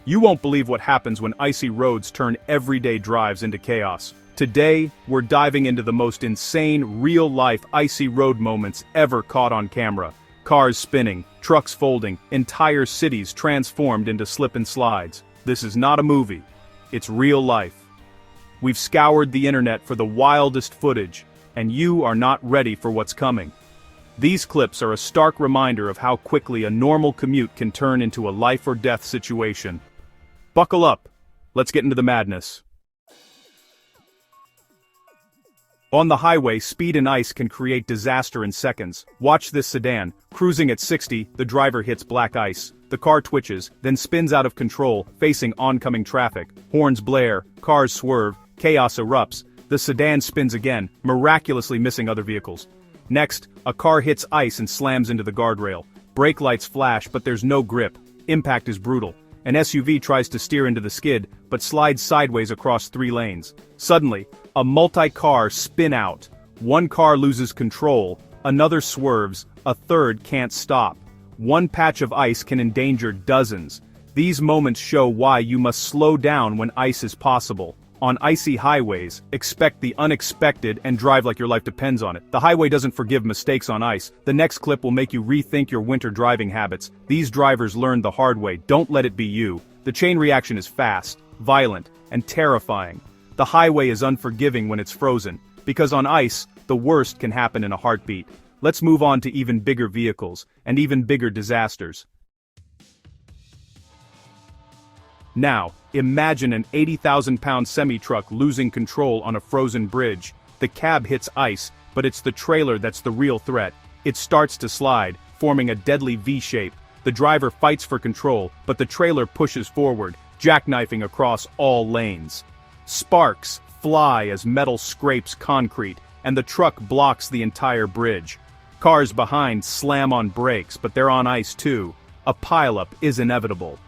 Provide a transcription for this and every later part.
You won't believe what happens when icy roads turn everyday drives into chaos. Today, we're diving into the most insane, real-life icy road moments ever caught on camera. Cars spinning, trucks folding, entire cities transformed into slip and slides. This is not a movie. It's real life. We've scoured the internet for the wildest footage, and you are not ready for what's coming. These clips are a stark reminder of how quickly a normal commute can turn into a life-or-death situation. Buckle up. Let's get into the madness. On the highway, speed and ice can create disaster in seconds. Watch this sedan. Cruising at 60, the driver hits black ice. The car twitches, then spins out of control, facing oncoming traffic. Horns blare, cars swerve, chaos erupts. The sedan spins again, miraculously missing other vehicles. Next, a car hits ice and slams into the guardrail. Brake lights flash, but there's no grip. Impact is brutal. An SUV tries to steer into the skid, but slides sideways across 3 lanes. Suddenly, a multi-car spin out. One car loses control, another swerves, a third can't stop. One patch of ice can endanger dozens. These moments show why you must slow down when ice is possible. On icy highways, expect the unexpected and drive like your life depends on it. The highway doesn't forgive mistakes on ice. The next clip will make you rethink your winter driving habits. These drivers learned the hard way. Don't let it be you. The chain reaction is fast, violent, and terrifying. The highway is unforgiving when it's frozen, because on ice, the worst can happen in a heartbeat. Let's move on to even bigger vehicles, and even bigger disasters. Now, imagine an 80,000-pound semi-truck losing control on a frozen bridge. The cab hits ice, but it's the trailer that's the real threat. It starts to slide, forming a deadly V-shape. The driver fights for control, but the trailer pushes forward, jackknifing across all lanes. Sparks fly as metal scrapes concrete, and the truck blocks the entire bridge. Cars behind slam on brakes, but they're on ice too. A pileup is inevitable.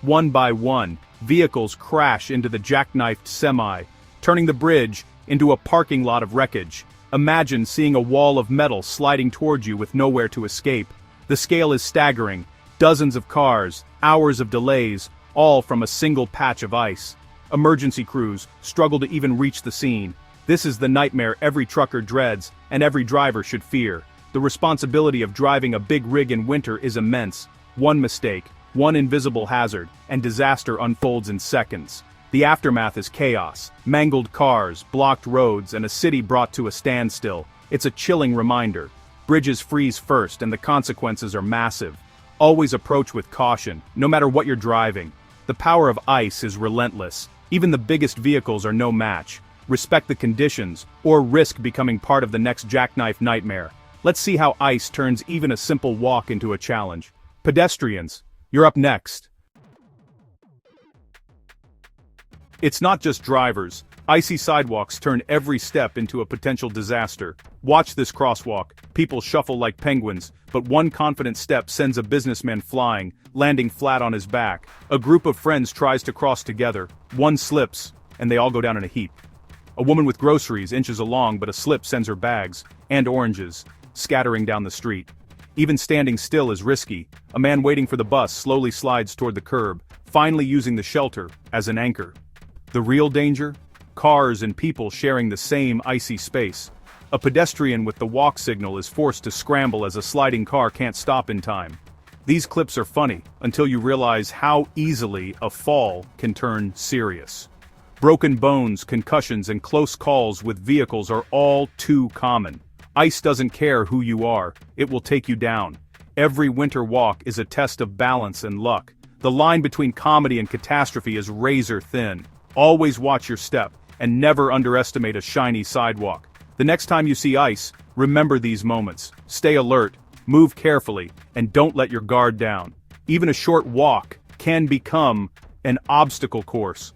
One by one, vehicles crash into the jackknifed semi, turning the bridge into a parking lot of wreckage. Imagine seeing a wall of metal sliding towards you with nowhere to escape. The scale is staggering. Dozens of cars, hours of delays, all from a single patch of ice. Emergency crews struggle to even reach the scene. This is the nightmare every trucker dreads, and every driver should fear. The responsibility of driving a big rig in winter is immense. One mistake, one invisible hazard, and disaster unfolds in seconds. The aftermath is chaos, mangled cars, blocked roads, and a city brought to a standstill. It's a chilling reminder. Bridges freeze first, and the consequences are massive. Always approach with caution, no matter what you're driving. The power of ice is relentless. Even the biggest vehicles are no match. Respect the conditions, or risk becoming part of the next jackknife nightmare. Let's see how ice turns even a simple walk into a challenge. Pedestrians, you're up next. It's not just drivers. Icy sidewalks turn every step into a potential disaster. Watch this crosswalk. People shuffle like penguins, but one confident step sends a businessman flying, landing flat on his back. A group of friends tries to cross together. One slips, and they all go down in a heap. A woman with groceries inches along, but a slip sends her bags, and oranges, scattering down the street. Even standing still is risky. A man waiting for the bus slowly slides toward the curb, finally using the shelter as an anchor. The real danger? Cars and people sharing the same icy space. A pedestrian with the walk signal is forced to scramble as a sliding car can't stop in time. These clips are funny until you realize how easily a fall can turn serious. Broken bones, concussions, and close calls with vehicles are all too common. Ice doesn't care who you are, it will take you down. Every winter walk is a test of balance and luck. The line between comedy and catastrophe is razor thin. Always watch your step, and never underestimate a shiny sidewalk. The next time you see ice, remember these moments. Stay alert, move carefully, and don't let your guard down. Even a short walk can become an obstacle course.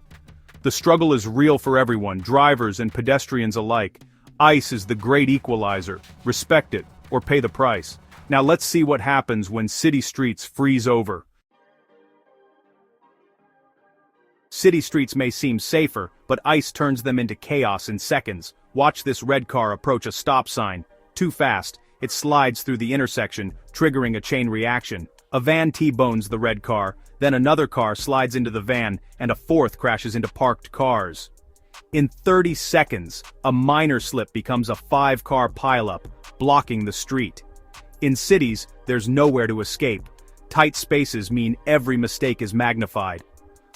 The struggle is real for everyone, drivers and pedestrians alike. Ice is the great equalizer. Respect it, or pay the price. Now let's see what happens when city streets freeze over. City streets may seem safer, but ice turns them into chaos in seconds. Watch this red car approach a stop sign. Too fast, it slides through the intersection, triggering a chain reaction. A van T-bones the red car, then another car slides into the van, and a fourth crashes into parked cars. In 30 seconds, a minor slip becomes a 5-car pileup, blocking the street. In cities, there's nowhere to escape. Tight spaces mean every mistake is magnified.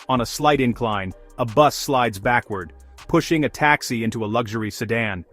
On a slight incline, a bus slides backward, pushing a taxi into a luxury sedan.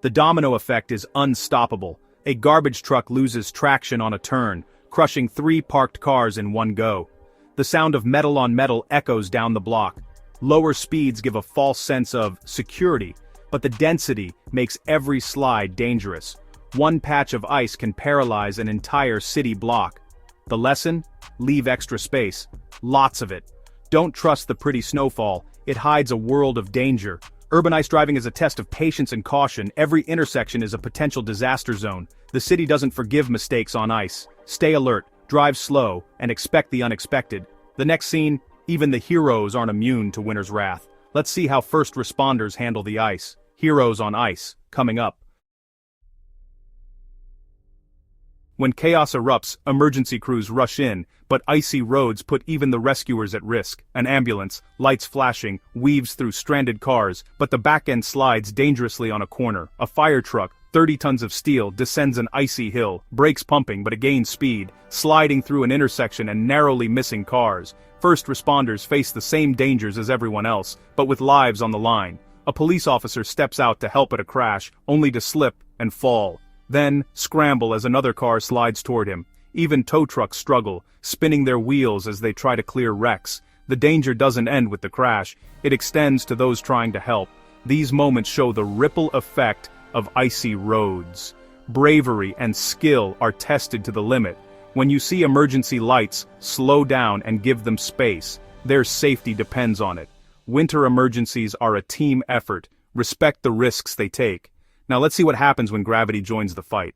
The domino effect is unstoppable. A garbage truck loses traction on a turn, crushing 3 parked cars in one go. The sound of metal on metal echoes down the block. Lower speeds give a false sense of security, but the density makes every slide dangerous. One patch of ice can paralyze an entire city block. The lesson? Leave extra space. Lots of it. Don't trust the pretty snowfall. It hides a world of danger. Urban ice driving is a test of patience and caution. Every intersection is a potential disaster zone. The city doesn't forgive mistakes on ice. Stay alert, drive slow, and expect the unexpected. The next scene, even the heroes aren't immune to winter's wrath. Let's see how first responders handle the ice. Heroes on ice, coming up. When chaos erupts, emergency crews rush in, but icy roads put even the rescuers at risk. An ambulance, lights flashing, weaves through stranded cars, but the back end slides dangerously on a corner. A fire truck, 30 tons of steel, descends an icy hill, brakes pumping but it gains speed, sliding through an intersection and narrowly missing cars. First responders face the same dangers as everyone else, but with lives on the line. A police officer steps out to help at a crash, only to slip and fall. Then, scramble as another car slides toward him. Even tow trucks struggle, spinning their wheels as they try to clear wrecks. The danger doesn't end with the crash, it extends to those trying to help. These moments show the ripple effect of icy roads. Bravery and skill are tested to the limit. When you see emergency lights, slow down and give them space. Their safety depends on it. Winter emergencies are a team effort. Respect the risks they take. Now let's see what happens when gravity joins the fight.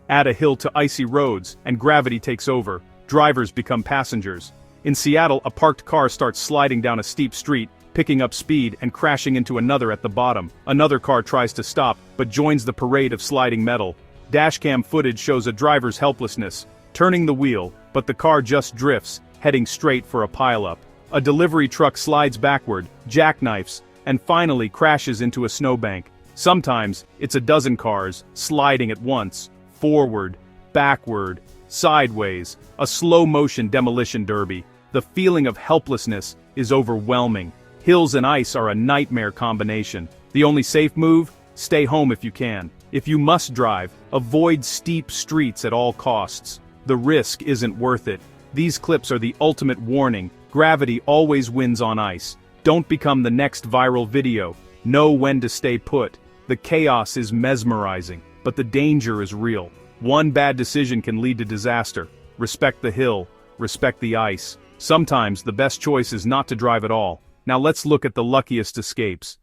Add a hill to icy roads, and gravity takes over. Drivers become passengers. In Seattle, a parked car starts sliding down a steep street, picking up speed and crashing into another at the bottom. Another car tries to stop, but joins the parade of sliding metal. Dashcam footage shows a driver's helplessness, turning the wheel, but the car just drifts, heading straight for a pileup. A delivery truck slides backward, jackknifes, and finally crashes into a snowbank. Sometimes, it's a dozen cars, sliding at once, forward, backward, sideways, a slow-motion demolition derby. The feeling of helplessness is overwhelming. Hills and ice are a nightmare combination. The only safe move? Stay home if you can. If you must drive, avoid steep streets at all costs. The risk isn't worth it. These clips are the ultimate warning. Gravity always wins on ice. Don't become the next viral video. Know when to stay put. The chaos is mesmerizing, but the danger is real. One bad decision can lead to disaster. Respect the hill. Respect the ice. Sometimes the best choice is not to drive at all. Now let's look at the luckiest escapes.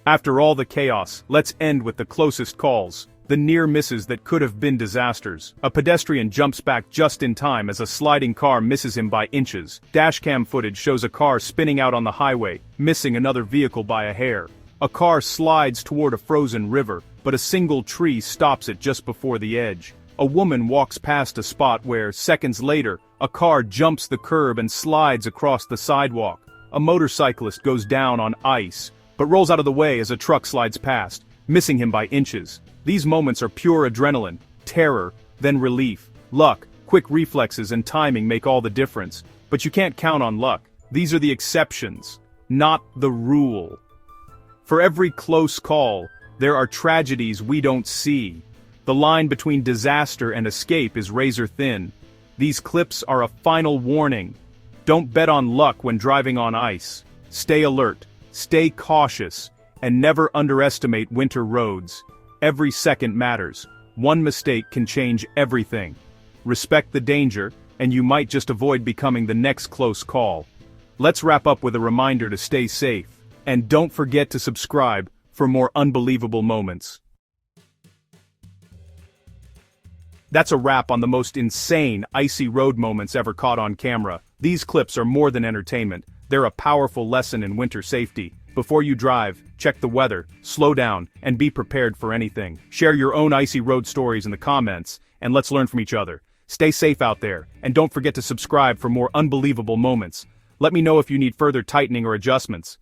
After all the chaos, let's end with the closest calls. The near misses that could have been disasters. A pedestrian jumps back just in time as a sliding car misses him by inches. Dashcam footage shows a car spinning out on the highway, missing another vehicle by a hair. A car slides toward a frozen river, but a single tree stops it just before the edge. A woman walks past a spot where, seconds later, a car jumps the curb and slides across the sidewalk. A motorcyclist goes down on ice, but rolls out of the way as a truck slides past, missing him by inches. These moments are pure adrenaline, terror, then relief. Luck, quick reflexes and timing make all the difference. But you can't count on luck. These are the exceptions, not the rule. For every close call, there are tragedies we don't see. The line between disaster and escape is razor thin. These clips are a final warning. Don't bet on luck when driving on ice. Stay alert, stay cautious, and never underestimate winter roads. Every second matters. One mistake can change everything. Respect the danger, and you might just avoid becoming the next close call. Let's wrap up with a reminder to stay safe. And don't forget to subscribe for more unbelievable moments. That's a wrap on the most insane icy road moments ever caught on camera. These clips are more than entertainment. They're a powerful lesson in winter safety. Before you drive, check the weather, slow down, and be prepared for anything. Share your own icy road stories in the comments, and let's learn from each other. Stay safe out there, and don't forget to subscribe for more unbelievable moments. Let me know if you need further tightening or adjustments.